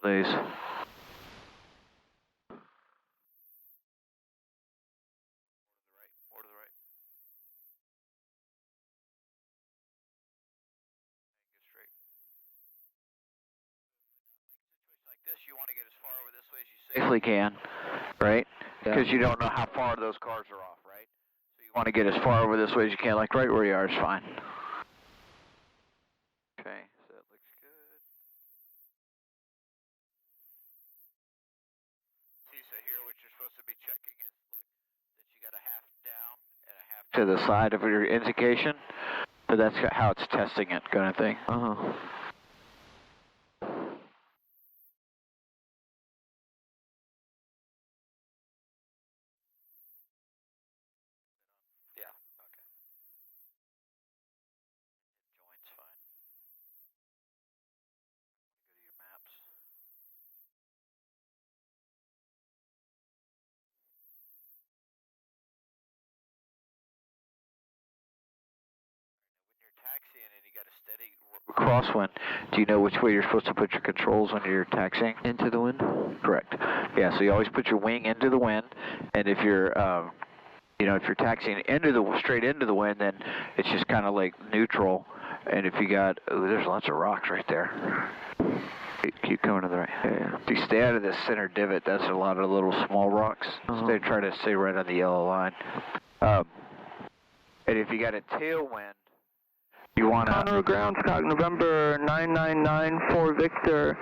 days. More to the right. Get straight. Like this, you want to get as far over this way as you safely can, right? Because you don't know how far those cars are off, right? So you want to get as far over this way as you can, like right where you are is fine. Okay, so that looks good. See, so here what you're supposed to be checking is, look, that you got a half down and a half to the side of your indication. So that's how it's testing it, kind of thing. Yeah, okay. Joint's fine. Go to your maps. When you're taxiing and you got a steady crosswind, do you know which way you're supposed to put your controls when you're taxiing? Into the wind? Correct. Yeah, so you always put your wing into the wind, and if you're if you're taxiing straight into the wind, then it's just kind of like neutral. And if you got, there's lots of rocks right there. Keep coming to the right. Yeah. If you stay out of this center divot, that's a lot of little small rocks. Try to stay right on the yellow line. And if you got a tailwind, you want to... Conroe ground, Scott, November 9994 Victor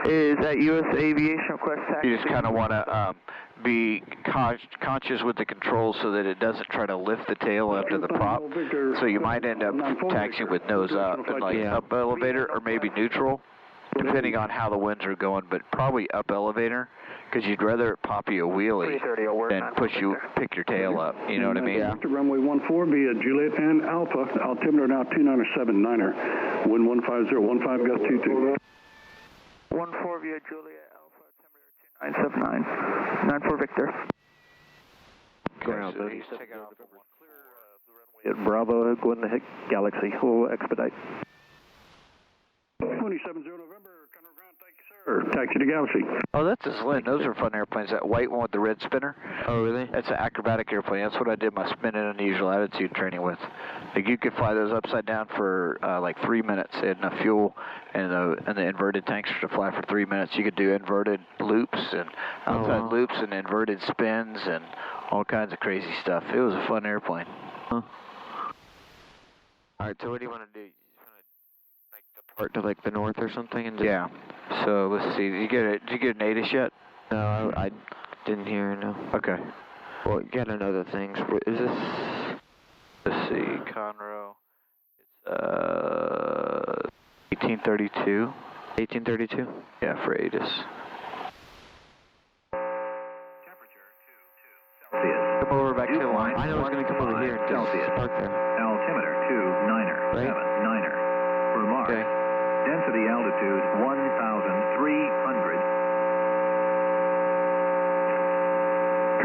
is at U.S. Aviation request taxi. You just kind of want to be conscious with the controls so that it doesn't try to lift the tail up to the prop. So you might end up taxiing with nose up, and like up elevator or maybe neutral, depending on how the winds are going, but probably up elevator, because you'd rather it pop you a wheelie than pick your tail up. You know what I mean? Yeah. Runway 14 via Juliet and Alpha, altimeter now 2979er, wind 15015 gust 22. 14 via Juliet Alpha, altimeter 2979, 94 Victor. Ground, so he's taking off clear the runway at Bravo, go in the Galaxy, we'll expedite. 270 November, Conroe ground, thank you, sir. Taxi to Galaxy. Oh, that's his Lynn. Those are fun airplanes. That white one with the red spinner. Oh, really? That's an acrobatic airplane. That's what I did my spin in unusual attitude training with. Like you could fly those upside down for like 3 minutes. They had enough fuel and the inverted tanks to fly for 3 minutes. You could do inverted loops and outside loops and inverted spins and all kinds of crazy stuff. It was a fun airplane. All right, so what do you want to do? Part to like the north or something, and yeah. So let's see. Did you get an ATIS yet? No, I didn't hear. No. Okay. Well, you gotta know the things. Is this? Let's see. Conroe. It's 1832. 1832. Yeah, for ATIS. Temperature 2 Celsius. Come over back to the line. I know it's gonna come over here and Celsius. park there. Altimeter 29er, Right? 79er. Remark. Okay. Density altitude 1,300.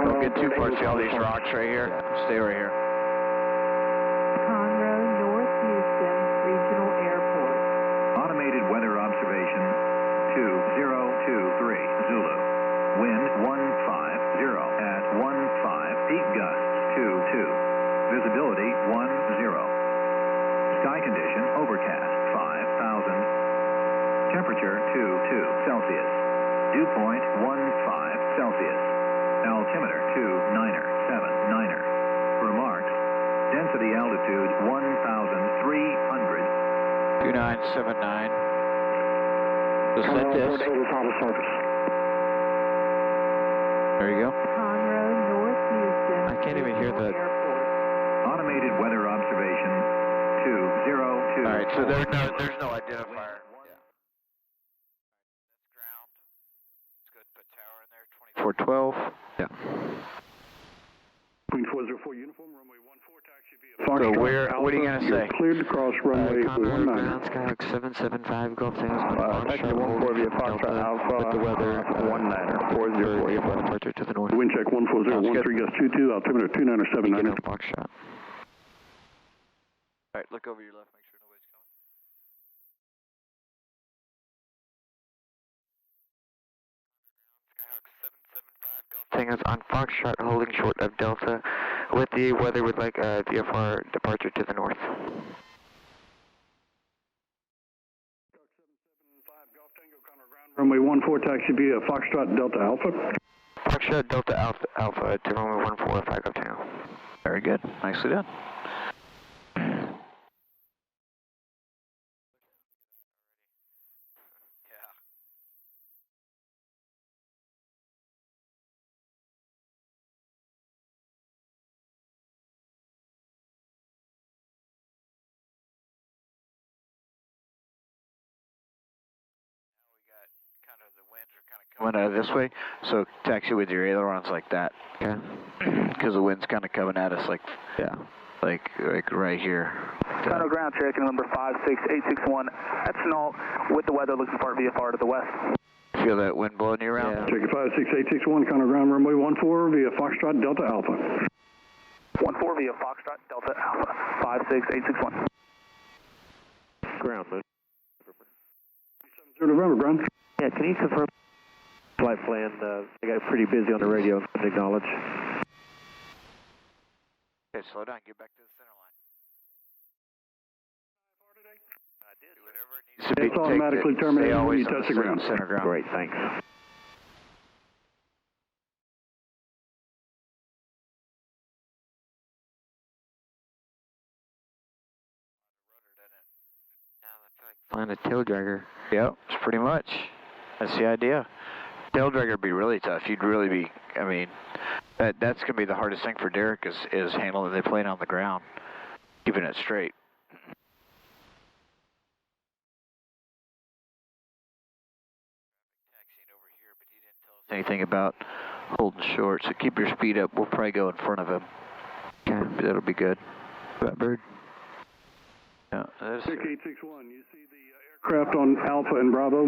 Don't get too far. See all these rocks right here? Stay right here. Conroe, North Houston Regional Airport. Automated weather observation 2023 Zulu. Wind 150 at 15. Peak gusts 22. Visibility 10. Sky condition overcast 5,000. Temperature 22 Celsius. Dew point 15 Celsius. Altimeter 29er, 79er. Remarks. Density altitude 1,300. 2979. So set this. There you go. Conroe, North Houston I can't even hear the. Airport. Automated weather observation 202. All right, so there's no identifier. Yeah. That's ground. Let's go put tower in there. 2412. Yeah. Queen 404 uniform, runway 14 taxi via So what are you gonna say? Cleared to cross runway Conroe 19. ground, Skyhawk 775 Golf Tango. Taxi 14 via Foxtrot Alpha, With the weather 19er, 404. Departure to the north. Wind check 14013 gust 22, altimeter 2979. Foxtrot. All right, look over your left. Make sure nobody's coming. Tango's on Foxtrot, holding short of Delta, with the weather with like a VFR departure to the north. Runway 14, taxi via Foxtrot Delta Alpha. Foxtrot Delta Alpha to runway 14, 5 Golf Tango. Very good. Nicely done. Coming out of this way, so taxi with your ailerons like that. Okay. Because the wind's kind of coming at us like, Yeah. like right here. Final ground check, number 56861. That's Nault with the weather looking for VFR to the west. Feel that wind blowing you around? Yeah. Check it 56861, counter ground runway 14 via Foxtrot Delta Alpha. 14 via Foxtrot Delta Alpha, 56861. Ground, move. 0 November, ground. Yeah, can you confirm flight plan? I got pretty busy on the radio, acknowledge. Okay, slow down, get back to the center line. I did. Whatever it needs to be. It's automatically terminated Stay when always you on touch the ground. Center ground. Great, thanks. Flying a tail dragger. Yep, it's pretty much. That's the idea. Tail dragger would be really tough. You'd really be, I mean, that's going to be the hardest thing for Derek is handling the plane on the ground, keeping it straight. Taxiing over here, but he didn't tell us anything about holding short, so keep your speed up. We'll probably go in front of him. Okay, that'll be good. Bird. Yeah, that's 6861, you see the aircraft on Alpha and Bravo?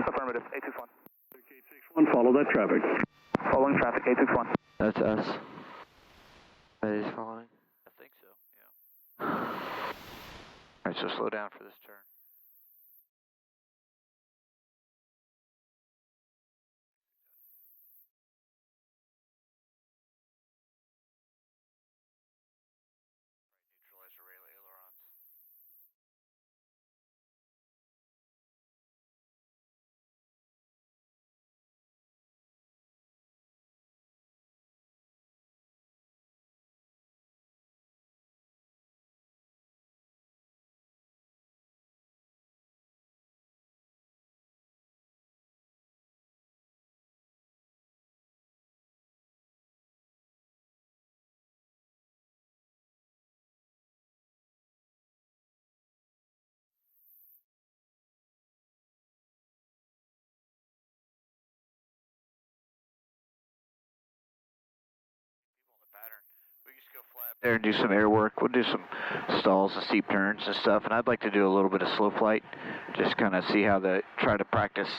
Affirmative, 861. 6861, follow that traffic. Following traffic, 861. That's us. That is following. I think so, yeah. All right, so slow down for this turn. Neutralize your ailerons. Pattern. We just go fly up there and do some air work. We'll do some stalls and steep turns and stuff. And I'd like to do a little bit of slow flight, just kind of see how try to practice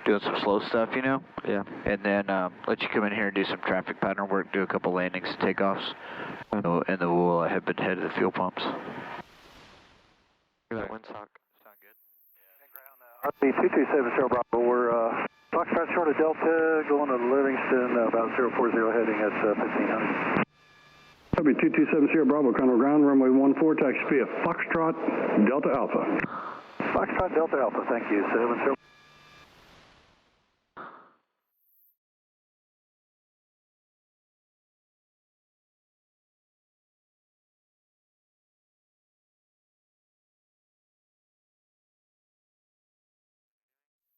doing some slow stuff, you know? Yeah. And then let you come in here and do some traffic pattern work, do a couple landings and takeoffs, and then we'll head to the fuel pumps. Look at that windsock. Sound good? RP 2270 Bravo, we're Foxtrot short of Delta, going to Livingston, about 040, heading at 1500. Copy 2270 Bravo, counter ground runway 14, taxi via Foxtrot Delta Alpha. Foxtrot Delta Alpha, thank you. 70.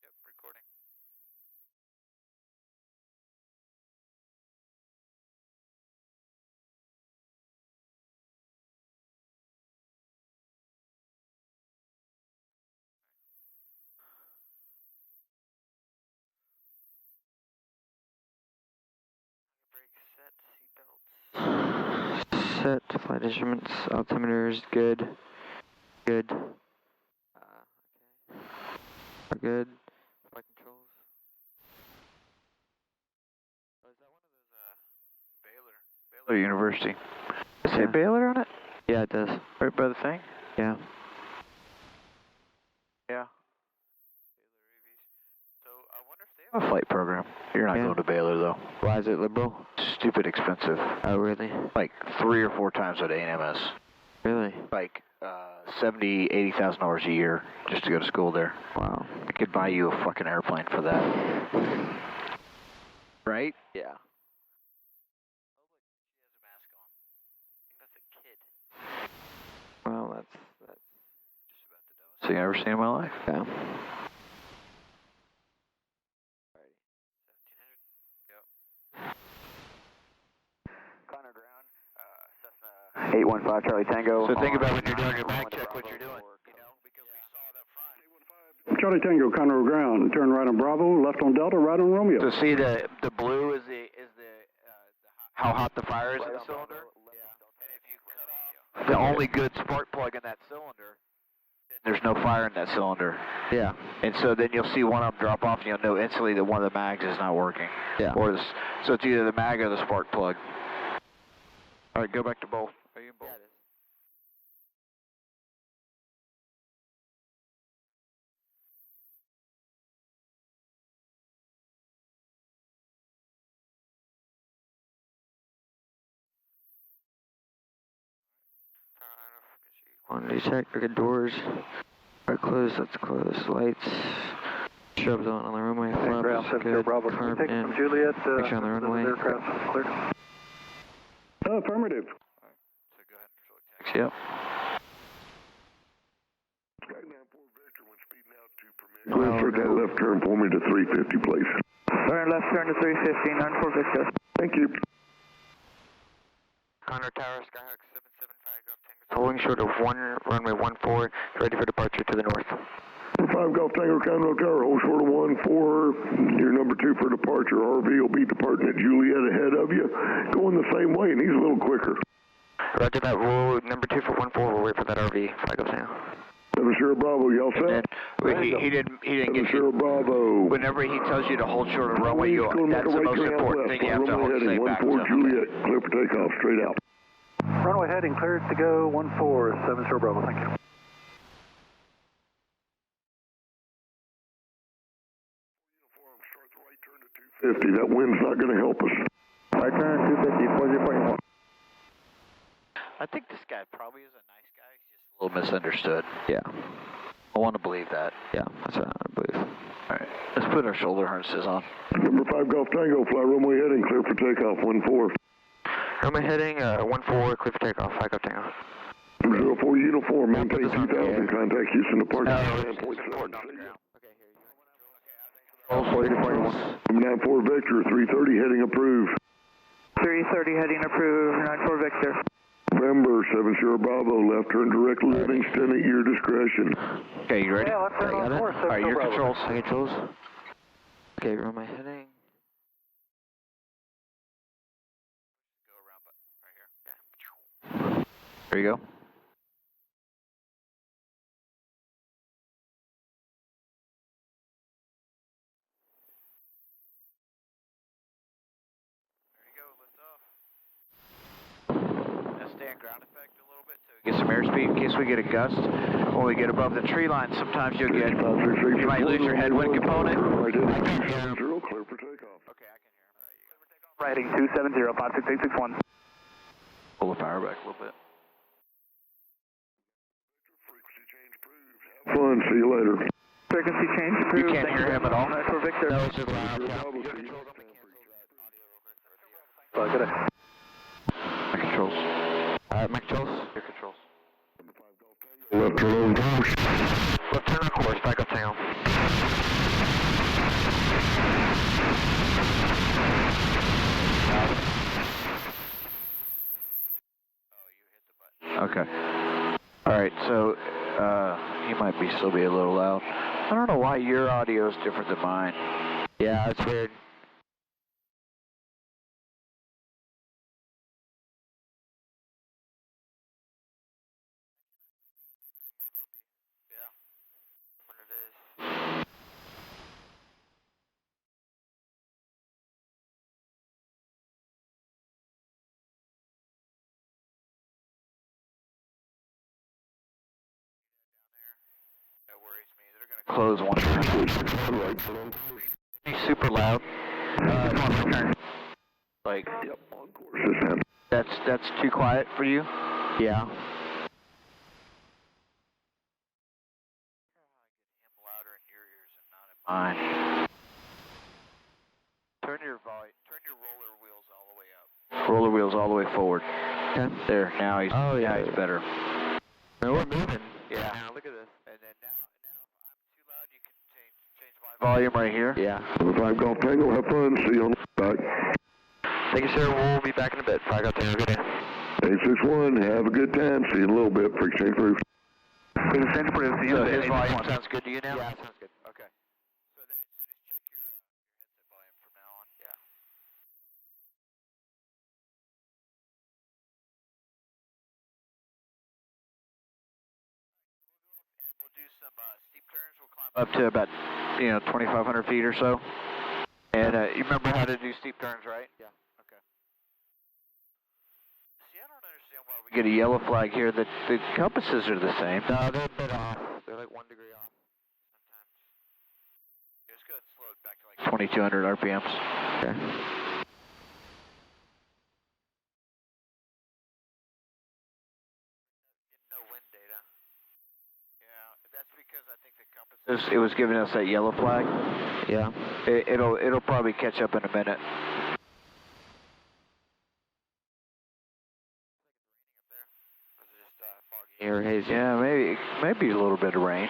Yep, recording. Brake set, seatbelts. Set, flight instruments, altimeters, good. Good. Okay. We're good. Flight controls. Oh, is that one of those Baylor University? Does it say Yeah. Baylor on it? Yeah, it does. Right by the thing? Yeah. Yeah. Baylor Aviation. So I wonder if they A flight program. You're not Yeah. going to Baylor though. Why is it liberal? Stupid expensive. Oh, really? Like 3 or 4 times what A&M is. Really? Like $70,000, $80,000 a year just to go to school there. Wow. I could buy you a fucking airplane for that. Right? Yeah. Well, that's Just about the dumbest thing I've ever seen in my life. yeah. Connor Ground, Cessna 815 Charlie Tango. So think about when you're doing your back check what you're doing, you know, because we saw it up front. Charlie Tango, Conroe ground. Turn right on Bravo, left on Delta, right on Romeo. So see the blue is the how hot the fire is in the cylinder? And if you cut off the only good spark plug in that cylinder, then there's no fire in that cylinder. Yeah. And so then you'll see one of them drop off and you'll know instantly that one of the mags is not working. Yeah. Or so it's either the mag or the spark plug. All right, go back to both. Are you in both? Quantity check. Okay, doors are closed. That's closed. Lights. Shrubs on the runway. Ground Flaps. 70 Good. Bravo. Can we Curve take in. from Juliet? Make sure on the runway. Aircraft cleared. Affirmative. So go ahead and taxi up. Clear for that left turn for me to 350, please. Turn left turn to 350, 94 Victor. Thank you. Condor Tower, Skyhawk 775 Golf Tango. Holding short of runway 14, ready for departure to the north. 5 Golf Tango, Conroe Tower, hold short of 14. You're number 2 for departure. RV will be departing at Juliet ahead of you. Going the same way, and he's a little quicker. Roger that. We'll number 2 for 14. We'll wait for that RV. Flag up now. 7 Sierra Bravo, y'all And then set? he didn't 7 get Sierra you. Bravo. Whenever he tells you to hold short of runway, He's gonna make that's a the right most turn out important left. thing you have to Runway Oh, hold heading, stay back 14 to. Juliet, clear for takeoff, straight out. Runway heading cleared to go 147 Sierra Bravo. Thank you. That wind's not going to help us. Right turn 250, 4041. I think this guy probably is a nice guy. He's just a little misunderstood. Yeah. I want to believe that. Yeah, that's what I believe. All right, let's put our shoulder harnesses on. Number 5 Golf Tango, fly runway heading, clear for takeoff, 14. Runway heading 14, clear for takeoff. Flag up Tango. 04 uniform, Now put maintain this on the 2000, air. contact Houston departure. Oh, 40 to 41. 94 Victor, 330 heading approved. 330 heading approved, 94 Victor. November, 7 Sierra Bravo, left turn direct Livingston at your discretion. Okay, you ready? Yeah, left turn Got on it? course. All right, your controls. High controls. Okay, runway heading. There you go. Now stay on ground effect a little bit so we get some airspeed in case we get a gust. When we get above the tree line, sometimes you'll get, you might lose your headwind component. Right in, 270, clear for takeoff. Okay, I can hear him. Riding 270, 56861. Pull the power back a little bit. Fun, see you later. Frequency change You approved. can't hear him at all? 94 Victor. No, it's just loud. Good day. My controls. My controls. Your controls. Left turn on course. Left turn on course. Flag up Tango. Okay. All right, so he might still be a little loud. I don't know why your audio is different than mine. Yeah, it's weird. That worries me. They're going to close one. Be super loud. Come on, return. Like, Yep, on course this time. that's too quiet for you? Yeah. Louder in your ears and not in mine. Turn your roller wheels all the way up. Roller wheels all the way forward. Okay. There, now he's better. No, we're moving. Yeah. Now look at this. And then now if I'm too loud, you can change my volume right here. Yeah. 5 Golf Tango, have fun, see you on the back. Thank you, sir. We'll be back in a bit. 5 Golf Tango, good day. 861, have a good time, see you in a little bit for exchange roof. So his volume sounds good to you now? Yeah, sounds good. Okay. So just check your headset volume from now on. Yeah. We'll do some steep turns. We'll climb up to about 2,500 feet or so. And you remember how to do steep turns, right? Yeah. Okay. See, I don't understand why we get a yellow flag here. The compasses are the same. No, they're a bit off. They're like 1 degree off sometimes. Just go ahead and slow it back to like 2,200 RPMs. Okay. No wind data. Yeah, that's because I think the compass it was giving us that yellow flag. Yeah. It'll probably catch up in a minute. Or hazy. Yeah, maybe a little bit of rain.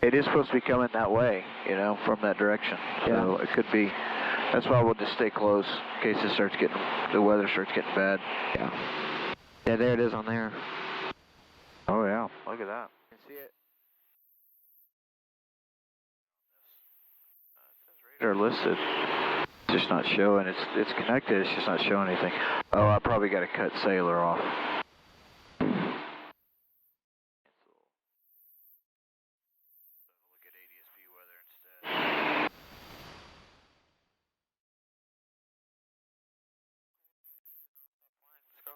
It is supposed to be coming that way, from that direction. So it could be. That's why we'll just stay close in case the weather starts getting bad. Yeah. Yeah, there it is on there. Oh yeah, look at that. You can see it. Radar listed. It's just not showing. It's connected. It's just not showing anything. Oh, I probably got to cut Sailor off. Look at ADSB weather instead. Let's go.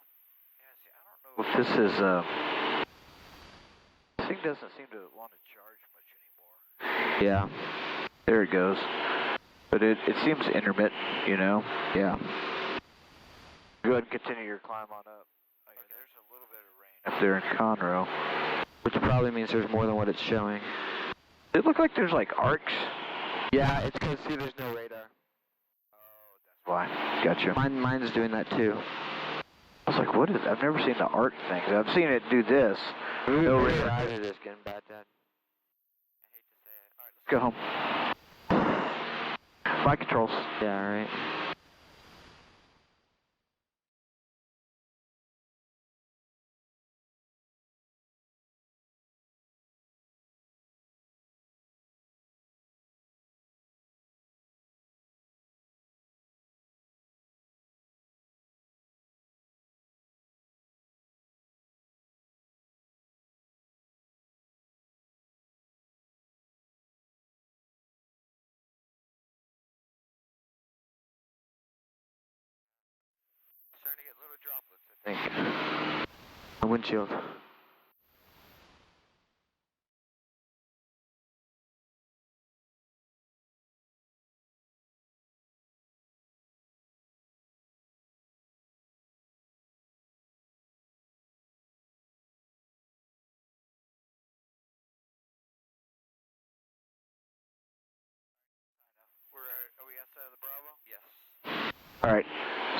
Yeah, see, I don't know if this is this thing doesn't seem to want to charge much anymore. Yeah. There it goes. But it seems intermittent, Yeah. Go ahead and continue your climb on up. Okay. There's a little bit of rain up there in Conroe. Which probably means there's more than what it's showing. It look like there's like arcs. Yeah, it's because, see, there's no radar. Oh, that's why. Gotcha. Mine's doing that too. I was like, what is it? I've never seen the arc thing. I've seen it do this. No radar. Eyes are just getting bad, Dad. Let's go home. Flight controls. Yeah, alright. Starting to get little droplets, I think. A windshield. Are we outside of the Bravo? Yes. All right.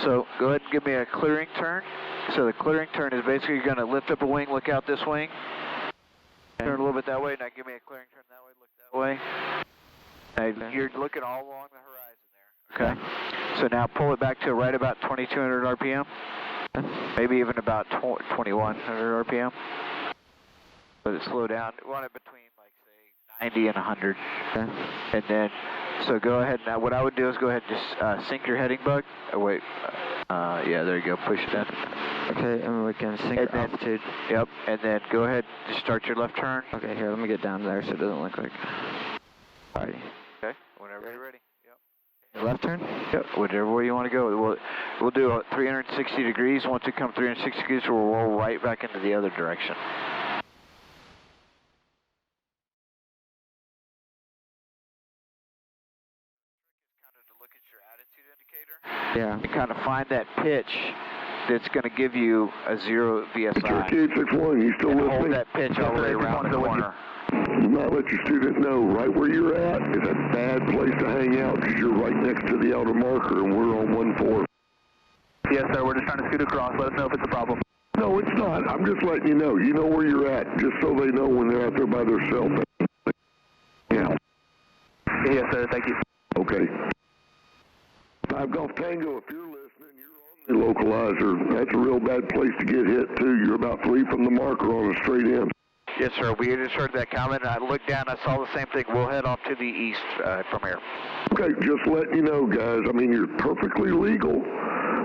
So go ahead and give me a clearing turn. So the clearing turn is basically you're going to lift up a wing, look out this wing. Turn a little bit that way. Now give me a clearing turn that way, look that way. Now you're looking all along the horizon there. Okay. So now pull it back to right about 2,200 RPM. Maybe even about 2,100 RPM. Let it slow down. We want it between like say 90 and 100. Okay. And then, so go ahead. Now what I would do is go ahead and just sync your heading bug. Oh wait. Yeah, there you go. Push it in. Okay, and we can sync the altitude. Yep. And then go ahead and just start your left turn. Okay, here, let me get down there so it doesn't look like. Alrighty. Okay. Whenever you're ready. Yep. Left turn? Yep. Whichever way you want to go. We'll do a 360 degrees. Once we come 360 degrees, we'll roll right back into the other direction. Yeah. and kind of find that pitch that's going to give you a 0 VSI. Turkey 861, you still And listening? hold that pitch all the way around the corner. You might let your student know right where you're at is a bad place to hang out because you're right next to the outer marker and we're on 1-4. Yes, sir. We're just trying to scoot across. Let us know if it's a problem. No, it's not. I'm just letting you know. You know where you're at, just so they know when they're out there by themselves. Yeah. Yes, sir. Thank you. Okay. 5 Golf Tango, if you're listening, you're on the localizer. That's a real bad place to get hit, too. You're about 3 from the marker on a straight in. Yes, sir. We just heard that comment. I looked down. I saw the same thing. We'll head off to the east from here. Okay, just letting you know, guys. I mean, you're perfectly legal.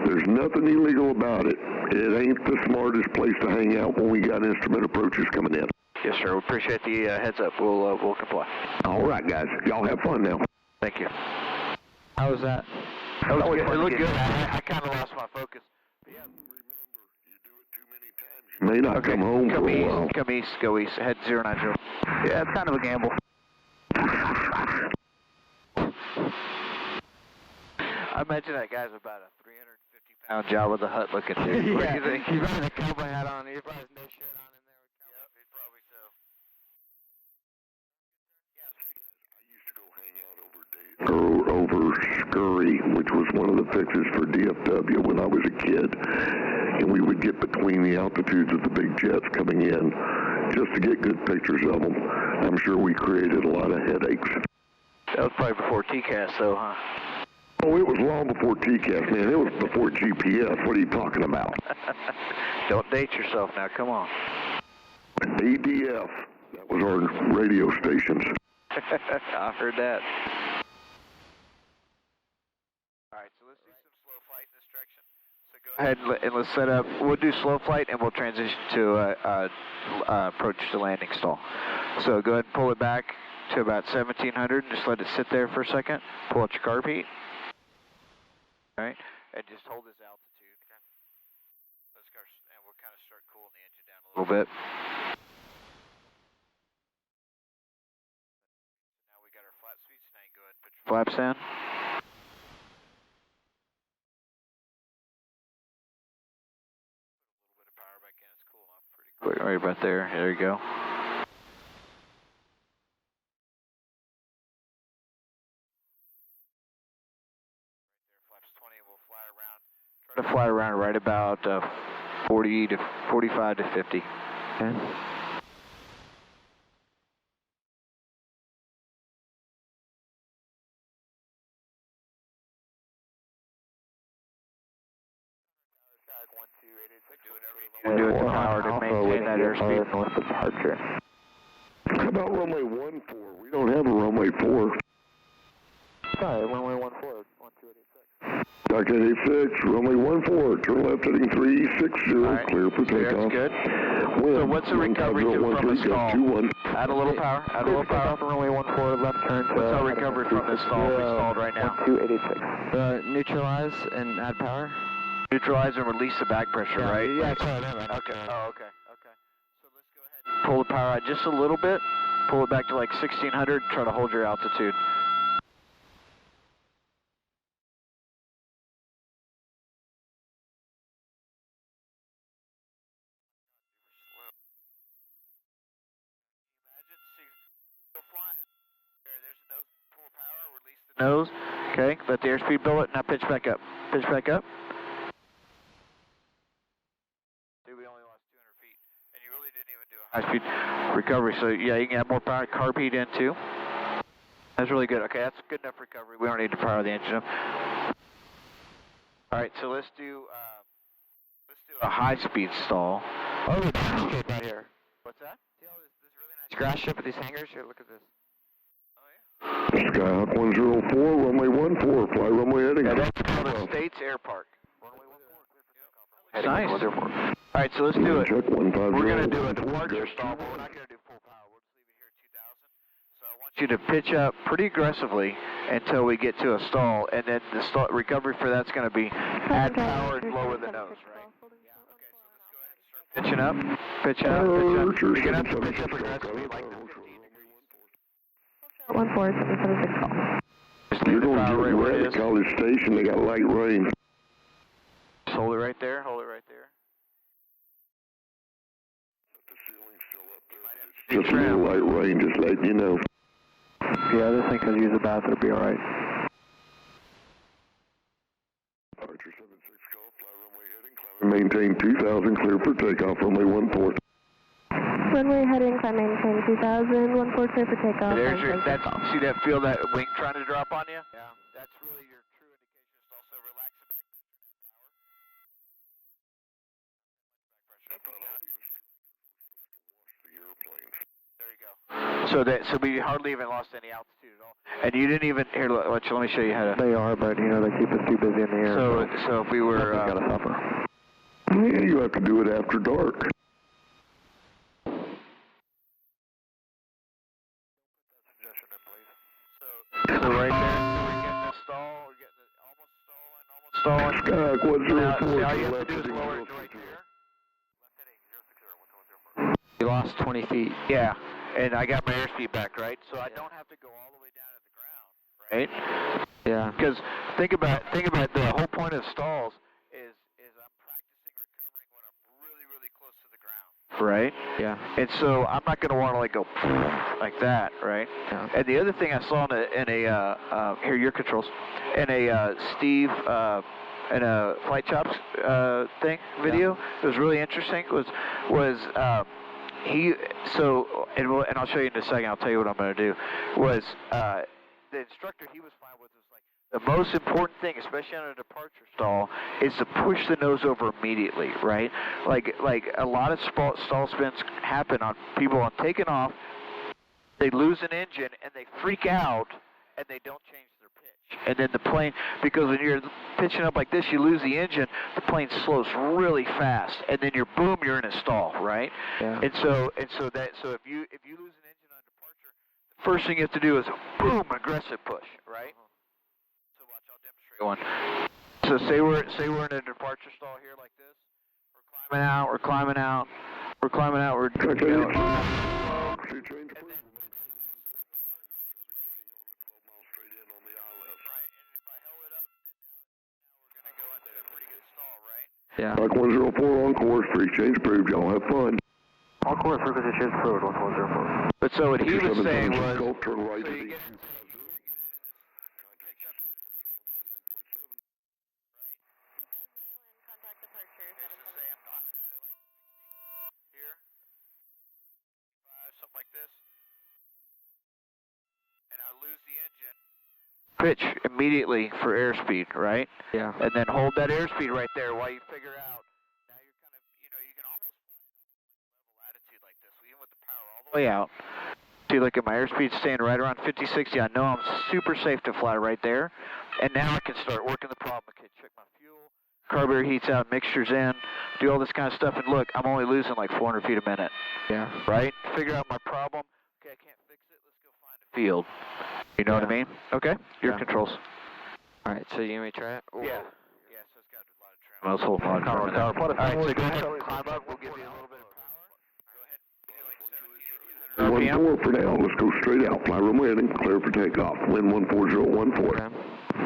There's nothing illegal about it. It ain't the smartest place to hang out when we got instrument approaches coming in. Yes, sir. We appreciate the heads up. We'll comply. All right, guys. Y'all have fun now. Thank you. How was that? It looked good. I kind of lost my focus. You may not come home for a while. Come east. Go east. Head 090. Yeah, it's kind of a gamble. I imagine that guy's about a 350-pound Jabba the Hutt looking dude. What do you think? He's running a cowboy hat on. He probably has no shirt on in there. Yep, probably so. Over Scurry, which was one of the fixes for DFW when I was a kid. And we would get between the altitudes of the big jets coming in just to get good pictures of them. I'm sure we created a lot of headaches. That was probably before TCAS, though, huh? Oh, it was long before TCAS, man. It was before GPS. What are you talking about? Don't date yourself now. Come on. ADF. That was our radio stations. I heard that. All right, so let's do some slow flight in this direction. So go ahead and let's set up. We'll do slow flight and we'll transition to approach to landing stall. So go ahead and pull it back to about 1700 and just let it sit there for a second. Pull out your carb heat. All right, and just hold this altitude. Okay. Let's go, and we'll kind of start cooling the engine down a little bit. Now we got our flap speeds. Now you go ahead and put your flaps in. Put a little bit of power back in. It's cooling off pretty quick. Right about there. There you go. To fly around right about 45 to 50. Okay. Do it to power to maintain that airspeed. North departure. How about runway 14? We don't have a runway 4. Sorry, runway 14, 1286. Dark 86, runway 14, turn left heading 360, right. clear for takeoff. That's good. Wind, So what's the recovery to from a stall? 21. Add a little power, add a little power. Off runway 14, left turn to... What's our recovery from this stall? We stalled right now. 1286. Neutralize and add power? Neutralize and release the back pressure, right? Yeah, sorry, never mind. Okay. Oh, okay. Okay. So let's go ahead and pull the power out just a little bit. Pull it back to like 1600. Try to hold your altitude. Nose. Okay, let the airspeed build it. Now pitch back up. Pitch back up. See, we only lost 200 feet. And you really didn't even do a high-speed recovery. So, yeah, you can add more power. Carb heat in, too. That's really good. Okay, that's good enough recovery. We don't need to power the engine up. All right, so let's do a high-speed stall. Oh, the grass strip right here. What's that? See all this really nice grass strip with these hangers? Here, look at this. Skyhawk 104, runway 14, fly runway heading. Yeah, that's called the States Air Park. Runway 14, nice. All right, so let's do it. Check 150. We're going to do a departure stall, but we're not going to do full power. We'll just leave it here at 2,000. So I want you to pitch up pretty aggressively until we get to a stall, and then the stall, recovery for that's going to be add power and lower the nose, right? Yeah, okay, so let's go ahead and start pitching up. Pitch up, pitch up. You're going to have to pitch up aggressively, like 15 degrees. 14, 776 call. Just You're leave the going power to right where it is. College Station, they got light rain. hold it right there. Hold it right there. Just a little light rain, just letting you know. Yeah, this thing could use a bath. It'll be all right. Archer 76 Golf, fly runway heading, maintain 2000, clear for takeoff, runway 14. Runway heading, climb maintain 2000, 14 clear for takeoff. There's your, that's, see that, feel that wing trying to drop on you? Yeah. That's really your true indication. Just also relax the back pressure. There you go. So we hardly even lost any altitude at all. And you didn't even, here, let me show you how to. They are, but, you know, they keep us too busy in the air. So if we were. Gotta suffer. Yeah, you have to do it after dark. So right there, we're getting a stall, we're getting it almost stalling. Skyhawk 104. Now, see, all you have to do is lower it right here. You lost 20 feet. Yeah, and I got my airspeed back, right? So I don't have to go all the way down to the ground, right? Yeah. Because think about it, the whole point of stalls is I'm practicing recovering when I'm really, really close to the ground, right? Yeah. And so I'm not going to want to like go like that, right? Yeah. And the other thing I saw in a here your controls, in a Steve in a Flight Chops thing video, it was really interesting. Was he so and I'll show you in a second. I'll tell you what I'm going to do. Was the instructor he was fine with was like the most important thing, especially on a departure stall, is to push the nose over immediately, right? Like a lot of stall spins happen on people on taking off. They lose an engine and they freak out and they don't change their pitch. And then the plane, because when you're pitching up like this, you lose the engine, the plane slows really fast, and then you're in a stall, right? Yeah. And so if you lose an engine on departure, the first thing you have to do is boom, aggressive push, right? So watch, I'll demonstrate one. So say we're in a departure stall here like this. We're climbing out. We're Yeah. Shark 104 on course, free change approved. Y'all have fun. On course, frequency change approved, 1404. But so what he was saying was, Golf, turn right so to you the get, something like this, and I lose the engine. Pitch immediately for airspeed, right? Yeah. And then hold that airspeed right there while you figure out. Now you're kind of, you can almost fly at level altitude like this, even with the power all the way out. See, look at my airspeed staying right around 50, 60. I know I'm super safe to fly right there. And now I can start working the problem. Okay, check my fuel, carburetor heats out, mixtures in, do all this kind of stuff. And look, I'm only losing like 400 feet a minute. Yeah. Right? Figure out my problem. Okay, I can't fix it. Let's go find a field. You know what I mean? Okay, your controls. All right, so you want me to try it? Yeah. Yeah, so it's got a lot of trim. I was holding a lot of trim in there. All right, so go ahead and climb up. We'll give you a little bit of power. Go ahead. 1-4 for now. Let's go straight out. Fly runway heading, clear for takeoff. Wind 14014. Okay.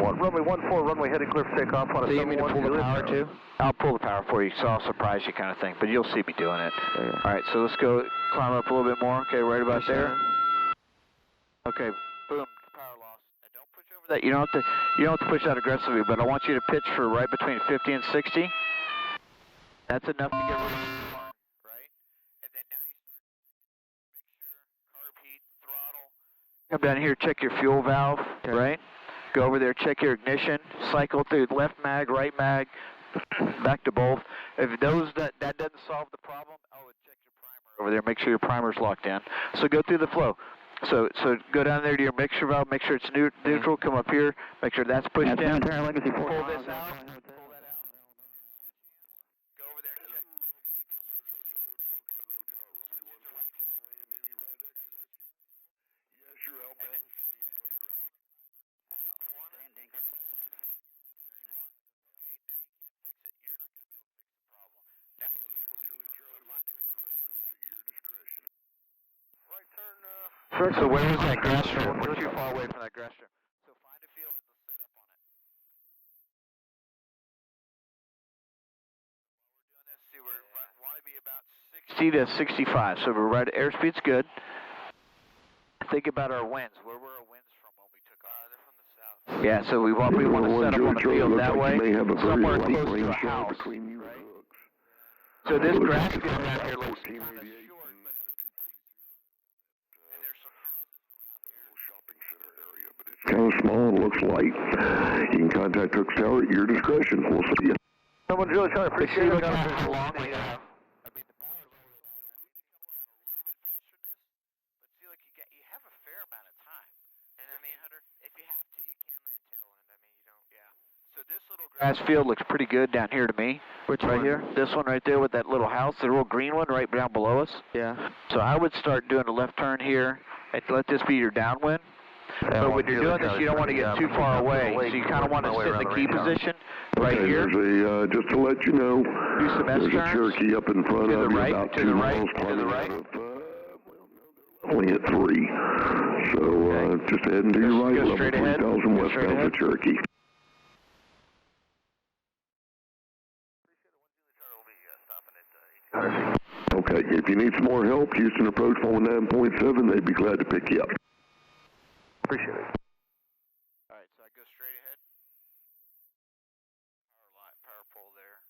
Runway 14, runway heading clear for takeoff. So you want me to pull the power too? I'll pull the power for you, so I'll surprise you kind of thing, but you'll see me doing it. Okay. All right, so let's go climb up a little bit more. Okay, right about there. Okay, boom, power loss. Now don't push over that. You don't have to push that aggressively, but I want you to pitch for right between 50 and 60. That's enough to get rid of the alarm, right? And then now you start mixture, carb heat, throttle. Come down here, check your fuel valve, right? Go over there, check your ignition, cycle through left mag, right mag, back to both. If that doesn't solve the problem, I would check your primer over there, make sure your primer's locked in. So go through the flow. So go down there to your mixture valve, make sure it's neutral, come up here, make sure that's pushed in. Pull this out, pull that out. Go over there and check. Yes, you're out. So where is that grass strip? We're too far away from that grass strip. 60 to 65, so we're right. Airspeed's good. Think about our winds. Where were our winds from when we took off? They're from the south. Yeah, so we want to set them on the field that way, somewhere close to a house. Right? So this grass field out here looks kind of short, but and there's some houses around here. Kind of small and looks light. You can contact Hooks Tower at your discretion. We'll see you. Someone's really trying to appreciate it. How long we have. I mean, the power level right now, we can come down a little bit faster than this, but see, like you have a fair amount of time. And I mean, Hunter, if you have to, you can land tailwind. I mean, you don't, yeah. So this little grass field looks pretty good down here to me. Which right one? Here? This one right there with that little house, the little green one right down below us. Yeah. So I would start doing a left turn here and let this be your downwind. But when you're doing this, you don't want to get too far away. So you kind of want to sit in the key position right here. There's just to let you know, Do some S there's a turns. Cherokee up in front To the of you right, about to 2 the right, miles to the right. Only at 3. So just heading to your right, Go level straight ahead. 3000 Go westbound straight to ahead. Cherokee. Okay, if you need some more help, Houston Approach 119.7, they'd be glad to pick you up. Appreciate it. All right, so I go straight ahead. Power pole there.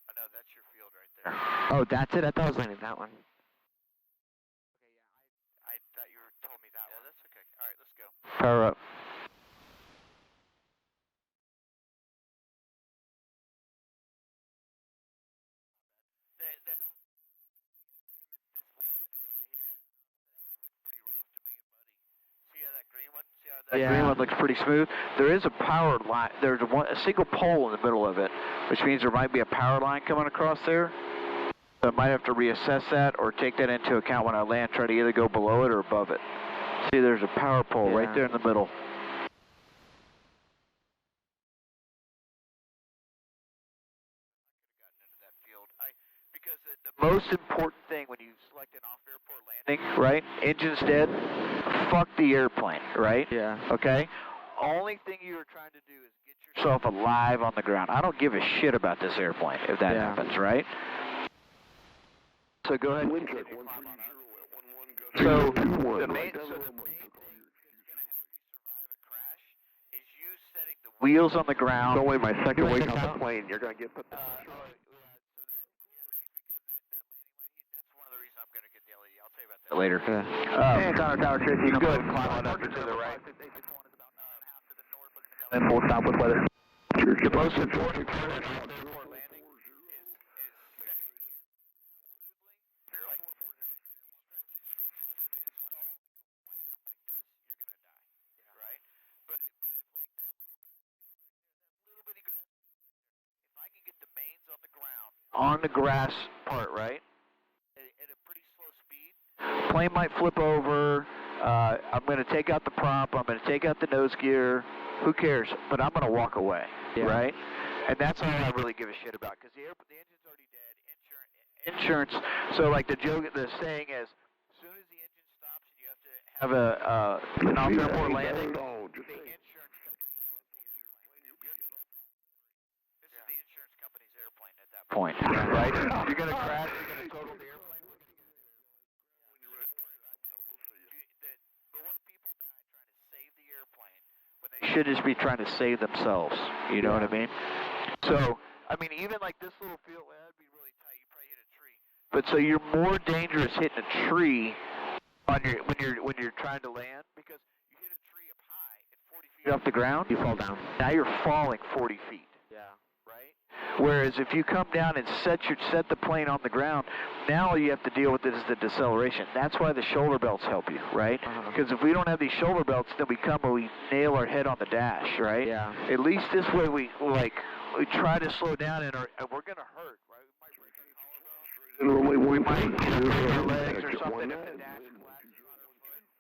I know that's your field right there. Oh, that's it? I thought I was landing that one. Okay, yeah, I thought you told me that one. Yeah, that's okay. All right, let's go. Power up. That green one looks pretty smooth. There is a power line. There's a single pole in the middle of it, which means there might be a power line coming across there. So I might have to reassess that or take that into account when I land, try to either go below it or above it. See, there's a power pole right there in the middle. Because the most important thing when you select an off-airport landing, right? Engine's dead. Fuck the airplane, right? Yeah. Okay? Only thing you are trying to do is get yourself alive on the ground. I don't give a shit about this airplane if that happens, right? So go ahead. So the main wheels on the ground. Don't wait my second wake on the plane. You're going to get put down. Later. And Tower Tracy, go ahead and climb on up and to the right. And full southwest weather. The most important part of airport landing is right? But if like that little bitty grass, if I can get the mains on the ground, on the grass part, right? At a pretty slow speed, plane might flip over. I'm going to take out the prop. I'm going to take out the nose gear. Who cares? But I'm going to walk away, right? And that's all I really give a shit about because the engine's already dead. Insurance. So like the saying is, as soon as the engine stops and you have to have an off-airport landing, the insurance company. This is the insurance company's airplane at that point, right? You're going to crash. You're going to total the airplane. They should just be trying to save themselves. You know what I mean? So, I mean, even like this little field, well, that'd be really tight. You probably hit a tree. But so you're more dangerous hitting a tree on when you're trying to land because you hit a tree up high at 40 feet off the ground, You fall down. now you're falling 40 feet. Yeah. Right? Whereas if you come down and set the plane on the ground, now all you have to deal with is the deceleration. That's why the shoulder belts help you, right? Because if we don't have these shoulder belts, then we come and we nail our head on the dash, right? Yeah. At least this way we try to slow down and we're gonna hurt, right? We might break our legs or something if the dash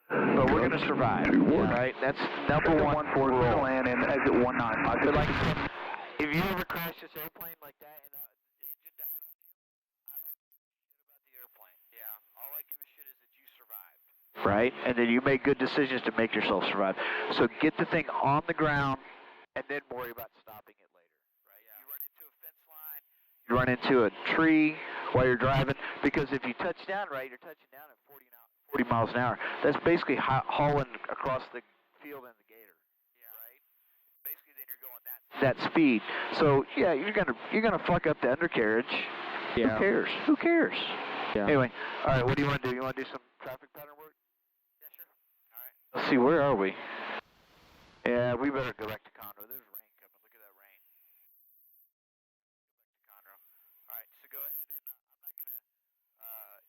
collapses. But we're gonna survive, right? That's number one rule. Land and exit 19. But like I said, if you ever crash this airplane like that and the engine died on you, I wouldn't give a shit about the airplane. Yeah, all I give a shit is that you survived. Right? And then you make good decisions to make yourself survive. So get the thing on the ground and then worry about stopping it later. Right? you run into a tree while you're driving, because if you touch down right, you're touching down at 40 miles an hour. That's basically hauling across the field in the gator. Yeah, right. Basically, then you're going that speed. So yeah, you're gonna fuck up the undercarriage. Yeah. Who cares? Who cares? Yeah. Anyway, all right. What do you want to do? You want to do some traffic pattern work? Yeah, sure. All right. Let's see. Where are we? Yeah, we better go back to Conroe. There's rain coming. Look at that rain. Go back to Conroe. All right. So go ahead and I'm not gonna.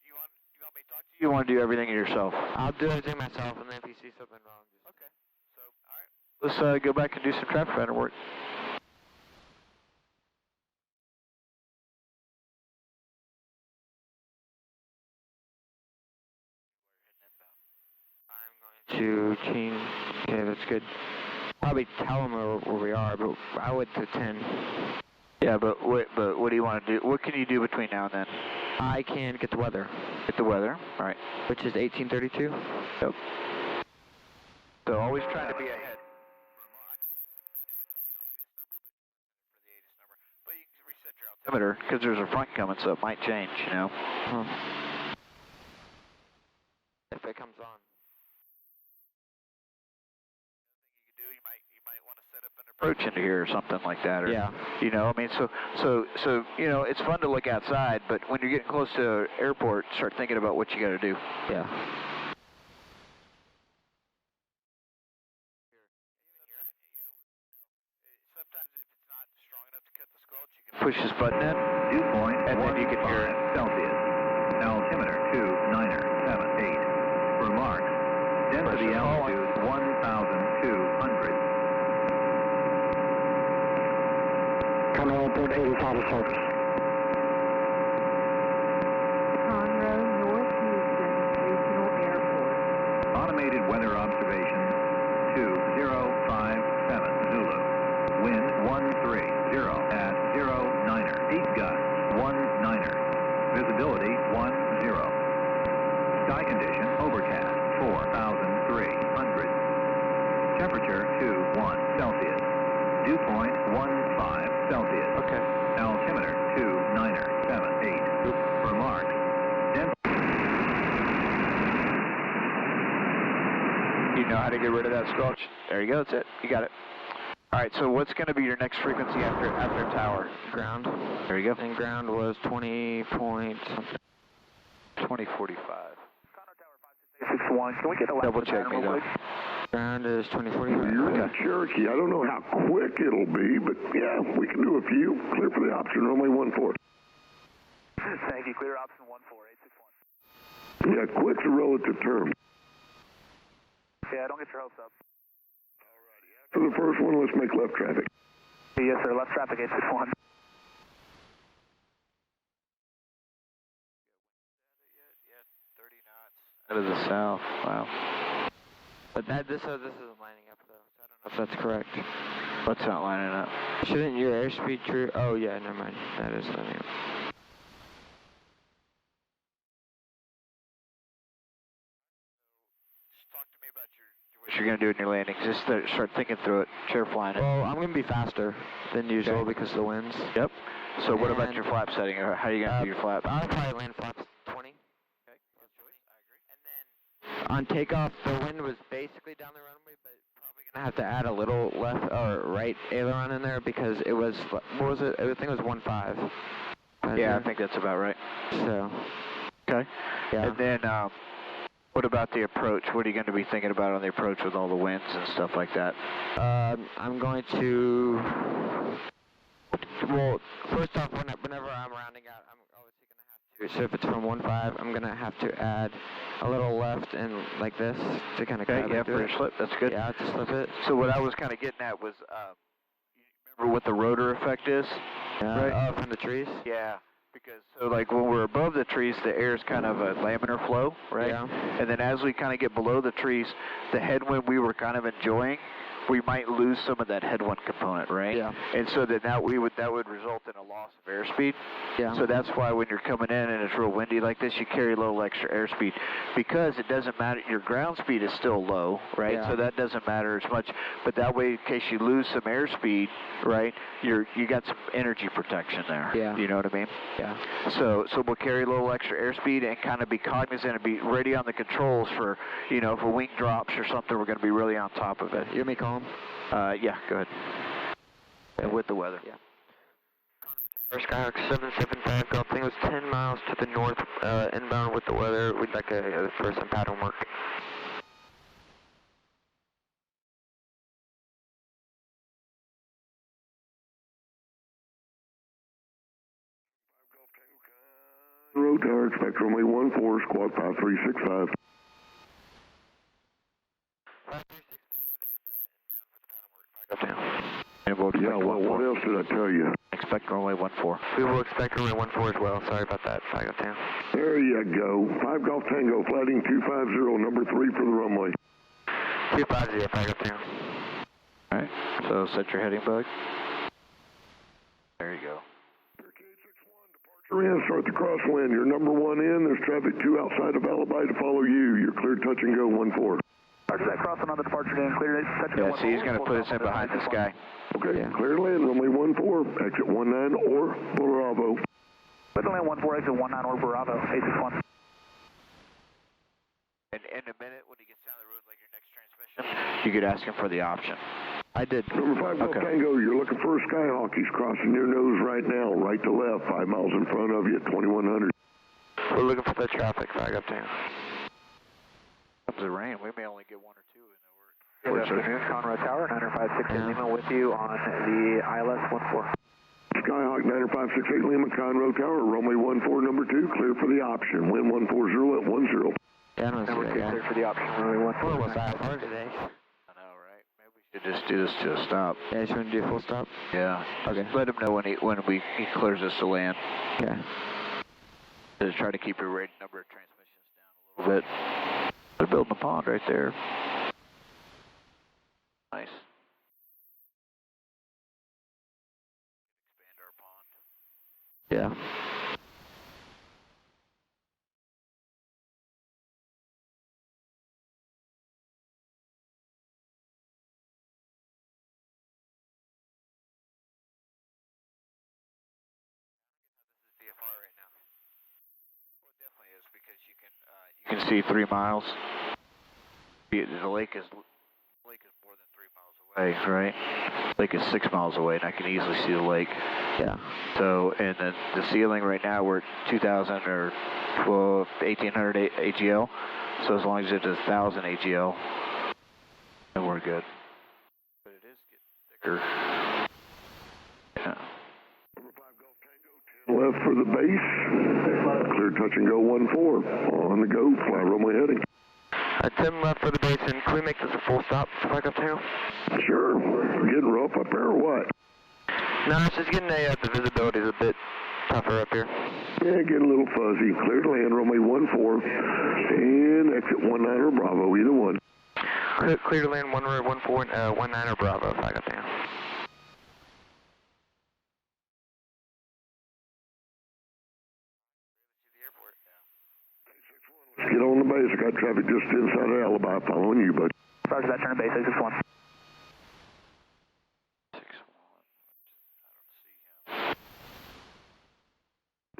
You want me to talk to you? You want to do everything yourself? I'll do everything myself, and then if you see something wrong, just... Okay. So all right. Let's go back and do some traffic pattern work. To change. Okay, that's good. Probably tell them where we are, but I would to 10. Yeah, but what do you want to do? What can you do between now and then? I can get the weather. Get the weather. All right. Which is 1832. Yep. So always trying to be ahead. But you can reset your altimeter because there's a front coming, so it might change. You know. Huh. If it comes on. Approach into here or something like that, or yeah, you know, I mean, so you know, it's fun to look outside, but when you're getting close to an airport, start thinking about what you got to do. Yeah. Sometimes if it's not strong enough to cut the squelch, you can push this button in. Dew point, and then you can hear it. Celsius. Altimeter 2978. Remarks. Density altitude 1,200. Conroe Airport 85 service. Conroe, North Houston Regional Airport. Automated weather observation 2057 Zulu. Wind 130 at 09er. Peak gusts 19er. Visibility 10. Sky condition overcast 4,300. Temperature 21 Celsius. Dew point 15 Celsius. Okay. Altimeter 2978. Remarks. You know how to get rid of that squelch? There you go. That's it. You got it. All right. So what's going to be your next frequency after tower? Ground. There you go. And ground was 20 point something. 2045. 61. Can we get a Double check me though. Ground is 2045. You're in Cherokee. I don't know how quick it'll be, but yeah, we can do a few. Clear for the option, runway 14. Thank you. Clear option 14861. Yeah, quick's a relative term. Yeah, don't get your hopes up. For the first one, let's make left traffic. Yes, sir. Left traffic 861. Out of the south. Wow. But this isn't lining up though. So I don't know if that's correct. What's not lining up? Shouldn't your airspeed true? Oh yeah, never mind. That is lining up. Just talk to me about what you're going to do in your landing. Just start thinking through it. Chair flying it. Well, I'm going to be faster than usual because of the winds. Yep. So what about your flap setting? Or how are you going to do your flap? I'll probably land flaps 20. Okay, good choice. I agree. And then on takeoff, the wind was basically down the runway, but probably going to have to add a little left or right aileron in there because it was, what was it? I think it was 1.5. Yeah, I think that's about right. So. Okay. Yeah. And then what about the approach? What are you going to be thinking about on the approach with all the winds and stuff like that? I'm going to, well, first off, whenever I'm rounding out, I'm obviously going to have to, so if it's from 1.5, I'm going to have to add a little left and like this to kind of Okay, yeah, for your slip, that's good. Yeah, to slip it. So what I was kind of getting at was, you remember what the rotor effect is? Right? Oh, from the trees? Yeah. Because, so like when we're above the trees, the air is kind of a laminar flow, right? Yeah. And then as we kind of get below the trees, the headwind we were kind of enjoying we might lose some of that headwind component, right? Yeah. And so that would result in a loss of airspeed. Yeah. So that's why when you're coming in and it's real windy like this, you carry a little extra airspeed, because it doesn't matter. Your ground speed is still low, right? Yeah. So that doesn't matter as much. But that way, in case you lose some airspeed, right, you got some energy protection there. Yeah. You know what I mean? Yeah. So we'll carry a little extra airspeed and kind of be cognizant and be ready on the controls for, you know, if a wing drops or something, we're going to be really on top of it. You want me to call him? Yeah, go ahead. And with the weather. Yeah. Skyhawk 775 Golf. I think it was 10 miles to the north, inbound with the weather. We'd like for some pattern work. Road tower, expect runway 14, squawk 5365. And we'll Yeah, well, what else did I tell you? expect runway 14. We will expect runway 14 as well. Sorry about that. 5 10. There you go. 5 Golf Tango, flighting 250, number 3 for the runway. 250, 5 10. All right, so set your heading bug. There you go. Departure in, start the crosswind. You're number 1 in. There's traffic 2 outside of Alibi to follow you. You're cleared, touch and go 14. Roger that, crossing on the departure in, clear it, touch and go Yeah, see, he's going to put us in behind this guy. Okay, Yeah. clear to land, runway 14, exit 19 or Bravo. Clear to land 14, exit 19 or Bravo, 861. And in a minute, when he gets down the road like your next transmission, you could ask him for the option. I did. Number 5 Golf Tango, you're looking for a Skyhawk. He's crossing your nose right now, right to left, 5 miles in front of you at 2100. We're looking for the traffic. 5 10. Comes the rain, we may only get 1 or 2 in the work. Good afternoon, Conroe Tower, 9568 Lima with you on the ILS 14. Skyhawk 9568 Lima, Conroe Tower, runway 14, number 2, clear for the option. Wind 140 at 10. Yeah, I don't see Number that 2 guy. clear for the option, runway 14. What was that hard today? I know, right? Maybe we should just do this to a stop. Yeah, you want to do a full stop? Yeah. Okay. Just let him know when he clears us to land. Okay. Just try to keep your rated number of transmissions down a little bit. They're building a pond right there. Nice. Expand our pond. Yeah. VFR right now. Well, it definitely is, because you can see 3 miles. The lake is more than 3 miles away, right? Lake is 6 miles away, and I can easily see the lake. Yeah. So, and then the ceiling right now, we're at 2,000 or 1,800 AGL. So as long as it's 1,000 AGL, then we're good. But it is getting thicker. Yeah. Left for the base, clear touch and go 14. On the go, fly runway heading. 10 left for the base, and can we make this a full stop? 5 10. Sure, we're getting rough up there or what? No, it's just getting the visibility is a bit tougher up here. Yeah, getting a little fuzzy. Clear to land, runway 14, and exit 19 or Bravo, either one. Clear to land 14, 19 or Bravo, 5 10. Let's get on the base. I got traffic just inside of Alibi following you, bud. Roger that, turn to base, 861. 6-1. I don't see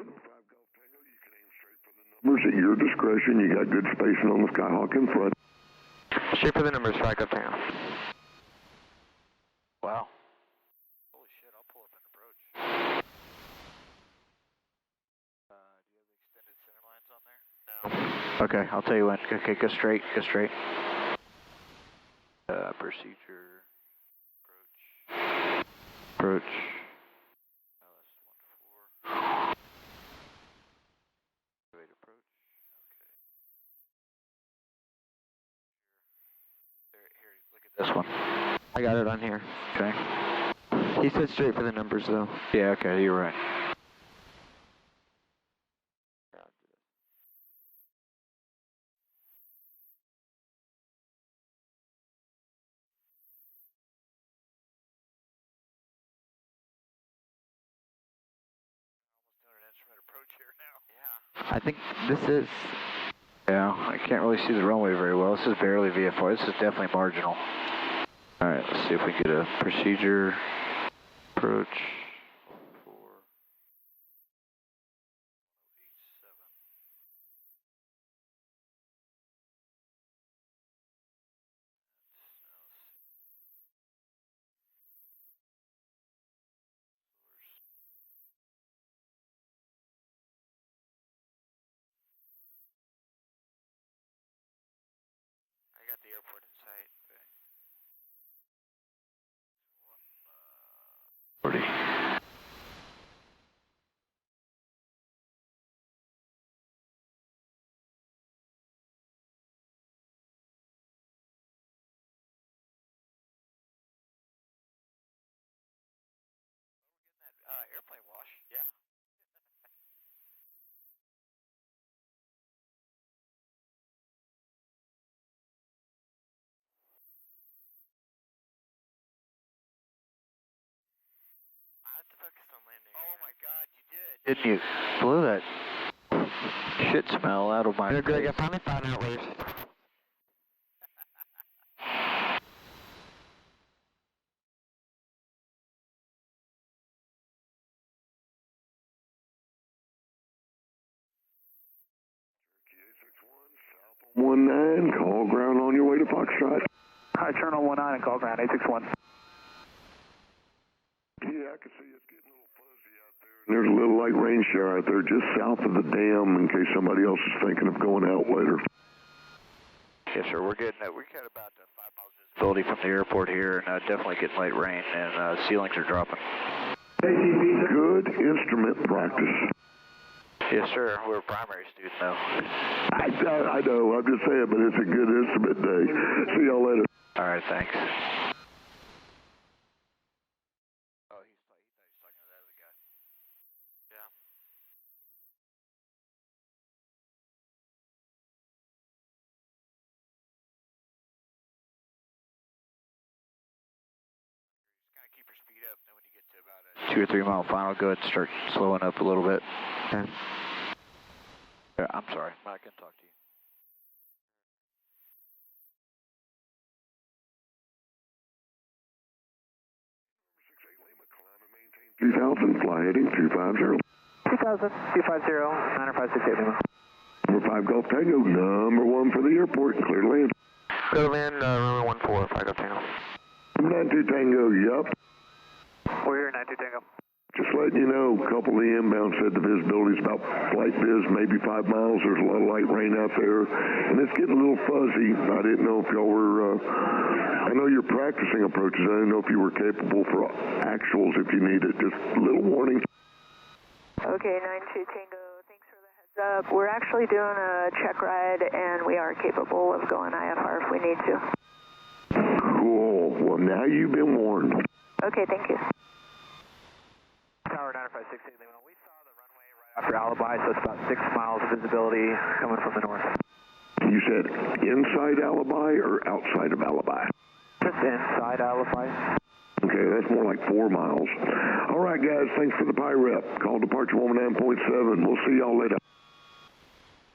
him. Numbers at your discretion. You got good spacing on the Skyhawk in front. Straight for the numbers, 5 10. Wow. Holy shit, I'll pull up an approach. Do you have the extended center lines on there? No. Okay, I'll tell you when. Okay, go straight, go straight. Procedure, approach. LS 14. Wait, approach. Okay. Here, look at this one. I got it on here. Okay. He said straight for the numbers, though. Yeah, okay, you're right. I think this is... Yeah, I can't really see the runway very well. This is barely VFR. This is definitely marginal. All right, let's see if we can get a procedure approach. I got the airport in sight. Okay. 40. Airplane wash, yeah. I have to focus on landing. Oh my god, you did. Didn't you blow that shit smell out of my You're Greg, I face? finally found out where you're... South 19, call ground on your way to Foxtrot. Hi, turn on 19 and call ground 861. Yeah, I can see it's getting a little fuzzy out there. There's a little light rain shower out there just south of the dam in case somebody else is thinking of going out later. Yes, sir. We're getting we're got about 5 miles visibility from the airport here, and definitely getting light rain, and ceilings are dropping. Good instrument practice. Yes, sir. We're a primary student, though. I know. I'm just saying, but it's a good instrument day. See y'all later. All right, thanks. Oh, he thought he was talking to that other guy. Yeah. Just kind of keep your speed up, then when you get to about a 2 or 3 mile final, go ahead and start slowing up a little bit. Okay. Yeah, I'm sorry. I can talk to you. 3000, fly heading 250. 2000, 250, 9568 Lima. Number 5 Golf Tango, number 1 for the airport, clear to land. Go to land, runway 14, 5 Golf Tango. 92 Tango, yup. We're here, 92 Tango. Just letting you know, a couple of the inbound said the visibility's about flight viz, maybe 5 miles. There's a lot of light rain out there, and it's getting a little fuzzy. I didn't know if y'all were, I know you're practicing approaches. I didn't know if you were capable for actuals if you need it. Just a little warning. Okay, 92 Tango, thanks for the heads up. We're actually doing a check ride, and we are capable of going IFR if we need to. Cool. Well, now you've been warned. Okay, thank you. Tower 9568 Lima. We saw the runway right after Alibi, so it's about 6 miles of visibility coming from the north. You said inside Alibi or outside of Alibi? Just inside Alibi. Okay, that's more like 4 miles. All right, guys, thanks for the PIREP. Call departure 19.7. We'll see y'all later.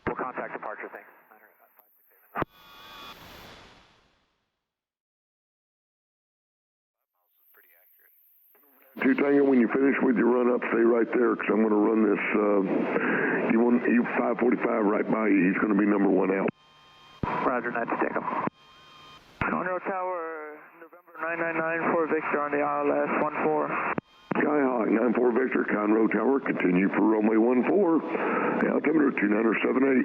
We'll contact departure, thanks. 2 Tango, when you finish with your run up, stay right there, because I'm going to run this E545 right by you. He's going to be number 1 out. Roger, 92 Tango. Conroe Tower, November 999 for Victor on the ILS 14. Skyhawk 94 Victor, Conroe Tower, continue for runway 14. Altimeter 29780.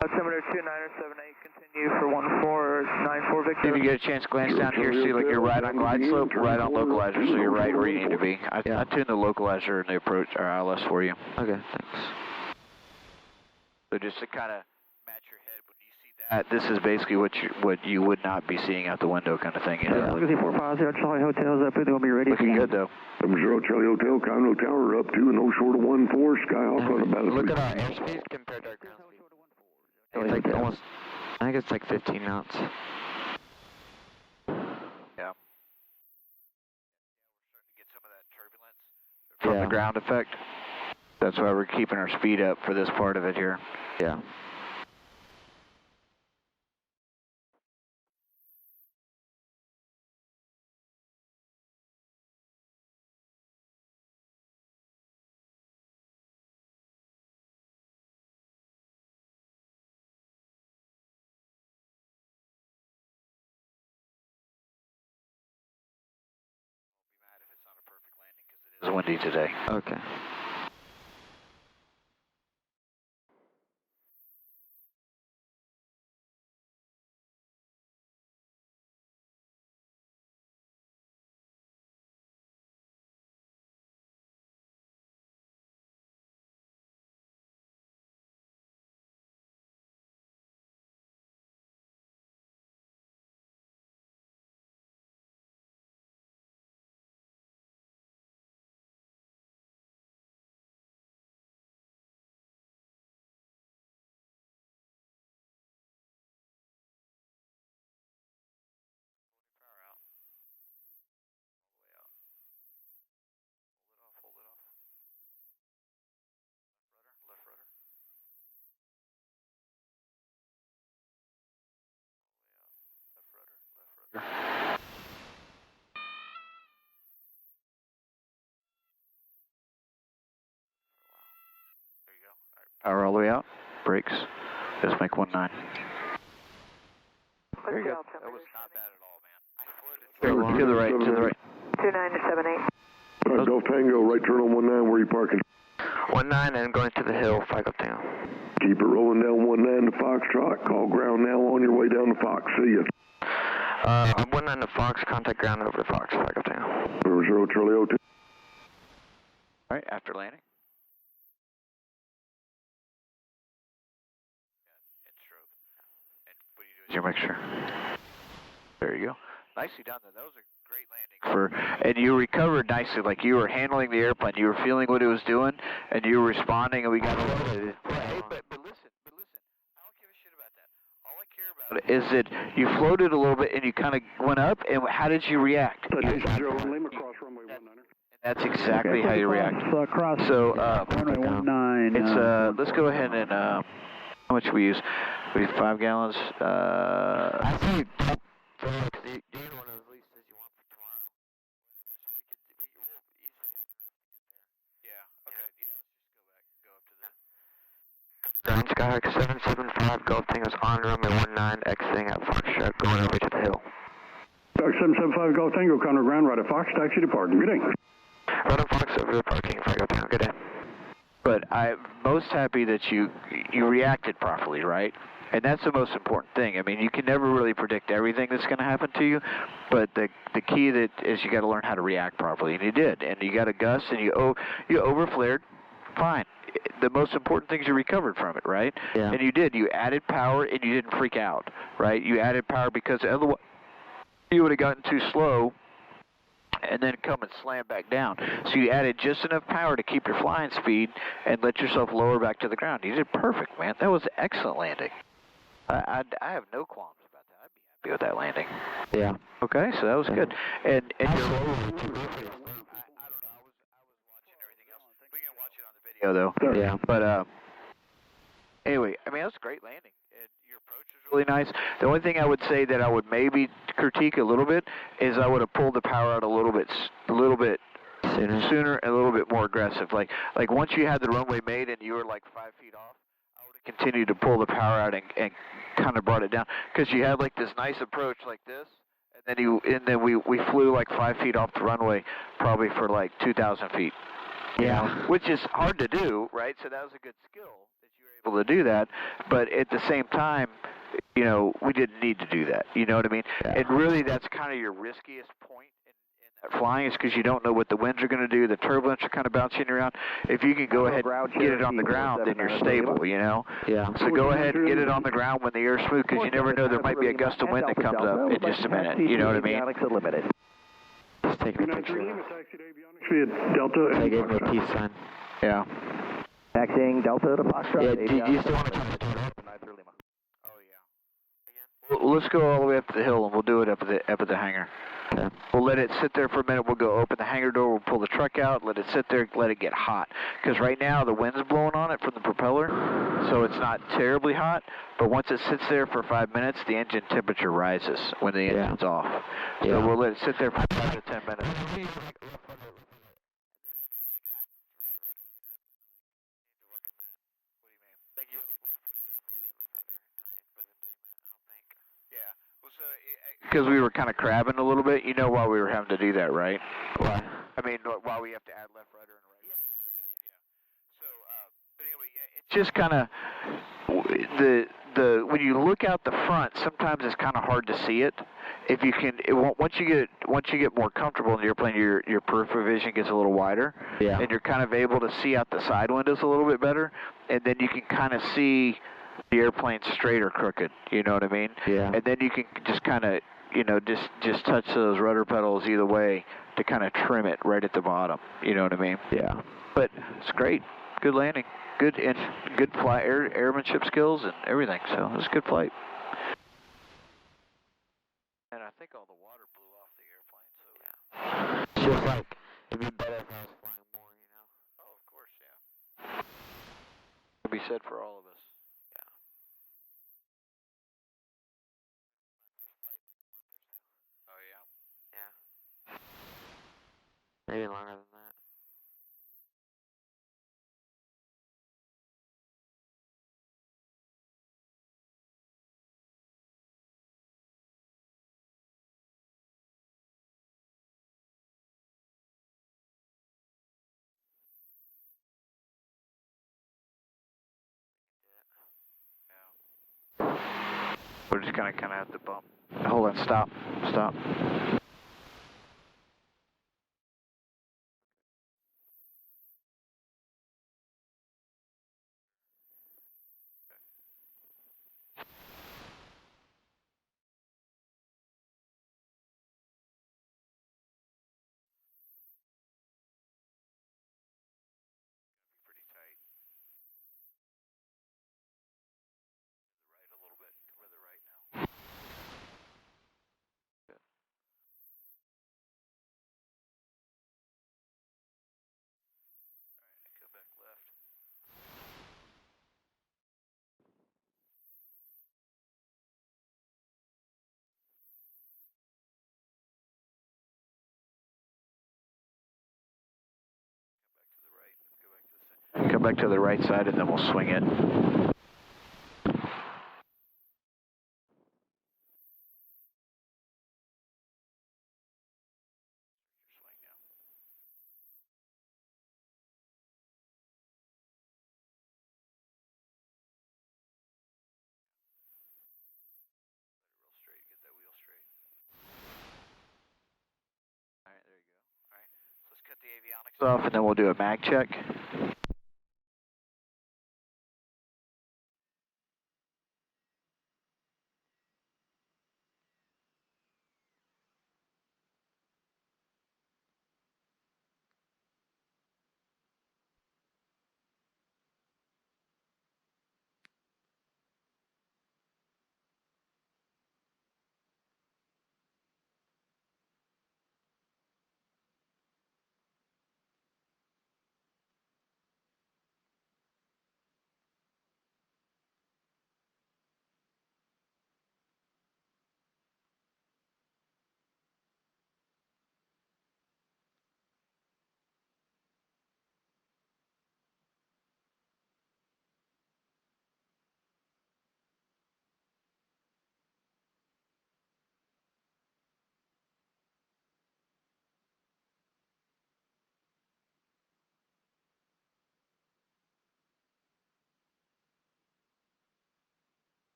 Altimeter 29780, continue for 1494 Victor. If you get a chance, glance down here, see like you're right on glide slope, right on localizer, so you're right where you need to be. I tuned the localizer and the approach, or ILS for you. Okay, thanks. So just to kind of match your head when you see that, this is basically what you would not be seeing out the window kind of thing. You know? Legacy 450, Charlie Hotel's up, they'll be ready. Looking good though. 0 Charlie Hotel, Conroe Tower up to no short of 14. Skyhawk on about a Look at our airspeed compared to our ground speed. It's like almost, I think it's like 15 knots. Yeah. We're starting to get some of that turbulence from the ground effect. That's why we're keeping our speed up for this part of it here. Yeah. It's windy today. Okay. Power all the way out. Brakes. Just make 19. There you go. That was not bad at all, man. To the right, to the right. 29 to 78. Golf Tango, right turn on 19, where are you parking? 19 and going to the hill, Flag up Tango. Keep it rolling down 19 to Foxtrot. Call ground now on your way down to Fox. See ya. I'm 19 to Fox, contact ground over to Fox, Flag up Tango. 00 Charlie 02. All right, after landing. Your mixture. There you go. Nicely done. That was a great landing. And you recovered nicely. Like you were handling the airplane, you were feeling what it was doing, and you were responding, and we got loaded. Hey, but listen. I don't give a shit about that. All I care about is that you floated a little bit, and you kind of went up. And how did you react? That's exactly how you react. So it's let's go ahead and how much we use. We have 5 gallons. I think you don't want to release as you want for tomorrow. So we'll easily have enough to get there. Yeah, okay. Yeah, let's just go back. Go up to the... Ground Skyhawk 775, Golf Tango's on runway 19, exiting at Foxtrot, going over to the hill. Skyhawk 775, Golf Tango, counter ground, right at Fox, taxi departing. Good day. Right at Fox, over to parking, Flag up Tango. Good day. But I'm most happy that you reacted properly, right? And that's the most important thing. I mean, you can never really predict everything that's going to happen to you, but the key that is you got to learn how to react properly, and you did. And you got a gust, and you overflared, fine. The most important thing is you recovered from it, right? Yeah. And you did. You added power, and you didn't freak out, right? You added power because otherwise you would have gotten too slow and then come and slam back down. So you added just enough power to keep your flying speed and let yourself lower back to the ground. You did perfect, man. That was excellent landing. I have no qualms about that. I'd be happy with that landing. Yeah. Okay, so that was good. And you're I don't know. I was watching everything else. We can watch it on the video though. Yeah. But anyway, I mean that was a great landing. And your approach was really nice. The only thing I would say that I would maybe critique a little bit is I would have pulled the power out a little bit sooner and a little bit more aggressive. Like once you had the runway made and you were like 5 feet off, I would have continued to pull the power out and kind of brought it down because you had like this nice approach like this, and then we flew like 5 feet off the runway, probably for like 2,000 feet. Yeah. Which is hard to do, right? So that was a good skill that you were able to do that, but at the same time, you know, we didn't need to do that. You know what I mean? Yeah. And really, that's kind of your riskiest point in that flying is because you don't know what the winds are going to do. The turbulence are kind of bouncing around. If you can go ahead and get it on the ground, then you're stable, you know? Yeah. So go ahead and get it on the ground when the air's smooth because you never know there might be a gust of wind that comes up in just a minute. You know what I mean? Just taking a picture. Delta. They gave me a peace sign. Yeah. Taxiing Delta to Foxtrot. Yeah, do you still want to come to the Oh, yeah. Well, let's go all the way up to the hill, and we'll do it up at the hangar. Okay. We'll let it sit there for a minute. We'll go open the hangar door. We'll pull the truck out, let it sit there, let it get hot. Because right now the wind's blowing on it from the propeller, so it's not terribly hot. But once it sits there for 5 minutes, the engine temperature rises when the engine's off. So we'll let it sit there for 5 to 10 minutes. Because we were kind of crabbing a little bit, you know why we were having to do that, right? Why? I mean, why we have to add left rudder and right. So, but anyway, it's just kind of when you look out the front, sometimes it's kind of hard to see it. If you can, once you get more comfortable in the airplane, your peripheral vision gets a little wider, and you're kind of able to see out the side windows a little bit better, and then you can kind of see the airplane straight or crooked. You know what I mean? Yeah. And then you can just kind of, just touch those rudder pedals either way to kind of trim it right at the bottom. You know what I mean? Yeah. But it's great. Good landing. Good flight, airmanship skills and everything. So it was a good flight. And I think all the water blew off the airplane. So yeah. It's just like it'd be better if I was flying more, you know. Oh, of course, yeah. Could be said for all of us. Maybe longer than that. We're just gonna kind of have to bump. Hold on, stop. Pretty tight. Right a little bit. Cover the right now. Good. Alright, go back left. Come back to the right side and then we'll swing it. Alright, there you go. Alright, so let's cut the avionics off and then we'll do a mag check.